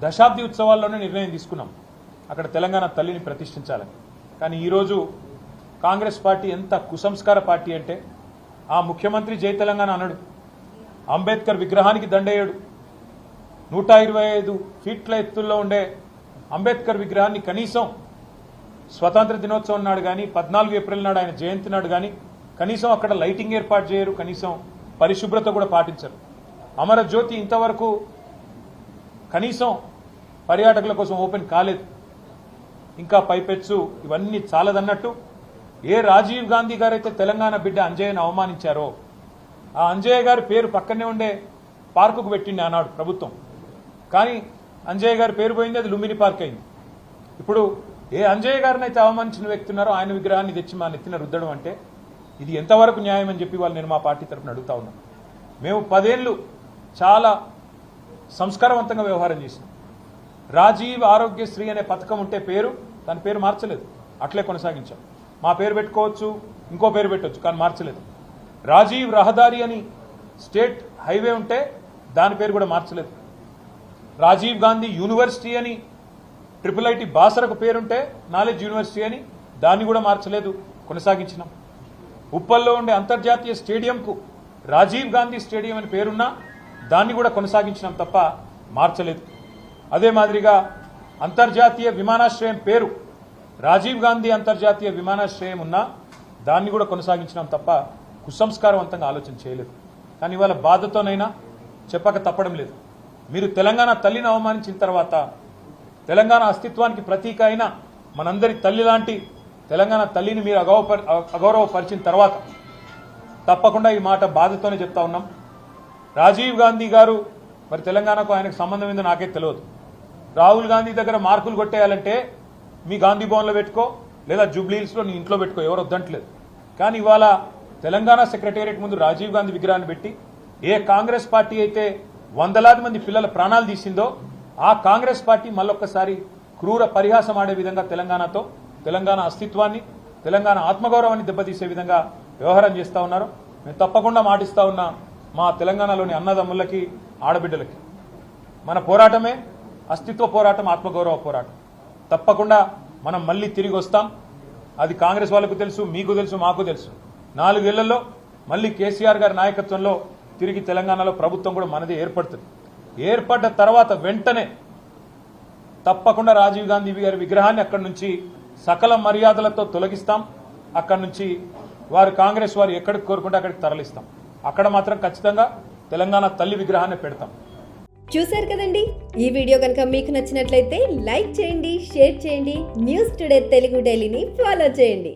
దశాబ్ది ఉత్సవాల్లోనే నిర్ణయం తీసుకున్నాం అక్కడ తెలంగాణ తల్లిని ప్రతిష్ఠించాలని. కానీ ఈరోజు కాంగ్రెస్ పార్టీ ఎంత కుసంస్కార పార్టీ అంటే ఆ ముఖ్యమంత్రి జై తెలంగాణ అనడు, అంబేద్కర్ విగ్రహానికి దండేయడు, 125 ఫీట్ల ఎత్తుల్లో ఉండే అంబేద్కర్ విగ్రహాన్ని కనీసం స్వతంత్ర దినోత్సవం నాడు కానీ 14 ఏప్రిల్ నాడు ఆయన జయంతి నాడు కానీ కనీసం అక్కడ లైటింగ్ ఏర్పాటు చేయరు, కనీసం పరిశుభ్రత కూడా పాటించరు. అమరజ్యోతి ఇంతవరకు కనీసం పర్యాటకుల కోసం ఓపెన్ కాలేదు. ఇంకా పైపెచ్చు ఇవన్నీ చాలదన్నట్టు ఏ రాజీవ్ గాంధీ గారైతే తెలంగాణ బిడ్డ అంజయ్యను అవమానించారో ఆ అంజయ్య గారి పేరు పక్కనే ఉండే పార్కుకు పెట్టింది ఆనాడు ప్రభుత్వం. కానీ అంజయ్య గారి పేరు పోయింది, అది లుంబిని పార్క్ అయింది. ఇప్పుడు ఏ అంజయ్య గారిని అయితే అవమానించిన వ్యక్తి ఉన్నారో ఆయన విగ్రహాన్ని తెచ్చి మా నెత్తిన రుద్దడం అంటే ఇది ఎంతవరకు న్యాయం అని చెప్పి వాళ్ళు నేను మా పార్టీ తరఫున అడుగుతా ఉన్నాం. మేము 10 ఏళ్ళు చాలా సంస్కారవంతంగా వ్యవహారం చేసినాం. రాజీవ్ ఆరోగ్యశ్రీ అనే పథకం ఉంటే దాని పేరు మార్చలేదు, అట్లే కొనసాగించాం. మా పేరు పెట్టుకోవచ్చు, ఇంకో పేరు పెట్టవచ్చు, కానీ మార్చలేదు. రాజీవ్ రహదారి అని స్టేట్ హైవే ఉంటే దాని పేరు కూడా మార్చలేదు. రాజీవ్ గాంధీ యూనివర్సిటీ అని IIIT బాసరకు పేరుంటే నాలెడ్జ్ యూనివర్సిటీ అని దాన్ని కూడా మార్చలేదు, కొనసాగించినాం. ఉప్పల్లో ఉండే అంతర్జాతీయ స్టేడియంకు రాజీవ్ గాంధీ స్టేడియం అని పేరున్నా దాన్ని కూడా కొనసాగించినాం తప్ప మార్చలేదు. అదే మాదిరిగా అంతర్జాతీయ విమానాశ్రయం పేరు రాజీవ్ గాంధీ అంతర్జాతీయ విమానాశ్రయం ఉన్నా దాన్ని కూడా కొనసాగించినాం తప్ప కుసంస్కారవంతంగా ఆలోచన చేయలేదు. కానీ ఇవాళ బాధతోనైనా చెప్పక తప్పడం లేదు. మీరు తెలంగాణ తల్లిని అవమానించిన తర్వాత, తెలంగాణ అస్తిత్వానికి ప్రతీక అయిన మనందరి తల్లి లాంటి తెలంగాణ తల్లిని మీరు అగౌరవపరిచిన తర్వాత తప్పకుండా ఈ మాట బాధతోనే చెప్తా ఉన్నాం. రాజీవ్ గాంధీ గారు మరి తెలంగాణకు ఆయనకు సంబంధం ఏందో నాకే తెలియదు. రాహుల్ గాంధీ దగ్గర మార్కులు కొట్టేయాలంటే మీ గాంధీ భవన్లో పెట్టుకో, లేదా జూబ్లీహిల్స్లో నీ ఇంట్లో పెట్టుకో, ఎవరు వద్దంటలేదు. కానీ ఇవాళ తెలంగాణ సెక్రటేరియట్ ముందు రాజీవ్ గాంధీ విగ్రహాన్ని పెట్టి ఏ కాంగ్రెస్ పార్టీ అయితే వందలాది మంది పిల్లల ప్రాణాలు తీసిందో ఆ కాంగ్రెస్ పార్టీ మళ్ళొక్కసారి క్రూర పరిహాసం ఆడే విధంగా తెలంగాణతో, తెలంగాణ అస్తిత్వాన్ని, తెలంగాణ ఆత్మగౌరవాన్ని దెబ్బతీసే విధంగా వ్యవహారం చేస్తూ ఉన్నారు. మేము తప్పకుండా మాటిస్తా ఉన్నా మా తెలంగాణలోని అన్నదమ్ములకి, ఆడబిడ్డలకి, మన పోరాటమే అస్తిత్వ పోరాటం, ఆత్మగౌరవ పోరాటం. తప్పకుండా మనం మళ్ళీ తిరిగి వస్తాం. అది కాంగ్రెస్ వాళ్ళకు తెలుసు, మీకు తెలుసు, మాకు తెలుసు. 4 ఏళ్లలో మళ్ళీ కేసీఆర్ గారి నాయకత్వంలో తిరిగి తెలంగాణలో ప్రభుత్వం కూడా మనదే ఏర్పడుతుంది. ఏర్పడ్డ తర్వాత వెంటనే తప్పకుండా రాజీవ్ గాంధీ గారి విగ్రహాన్ని అక్కడి నుంచి సకల మర్యాదలతో తొలగిస్తాం. అక్కడి నుంచి వారు కాంగ్రెస్ వారు ఎక్కడికి కోరుకుంటే అక్కడికి తరలిస్తాం. అక్కడ మాత్రం ఖచ్చితంగా తెలంగాణ తల్లి విగ్రహాన్ని పెడతాం. చూశారు కదండి, ఈ వీడియో కనుక మీకు నచ్చినట్లయితే లైక్ చేయండి, షేర్ చేయండి, న్యూస్ టుడే తెలుగు డైలీని ఫాలో చేయండి.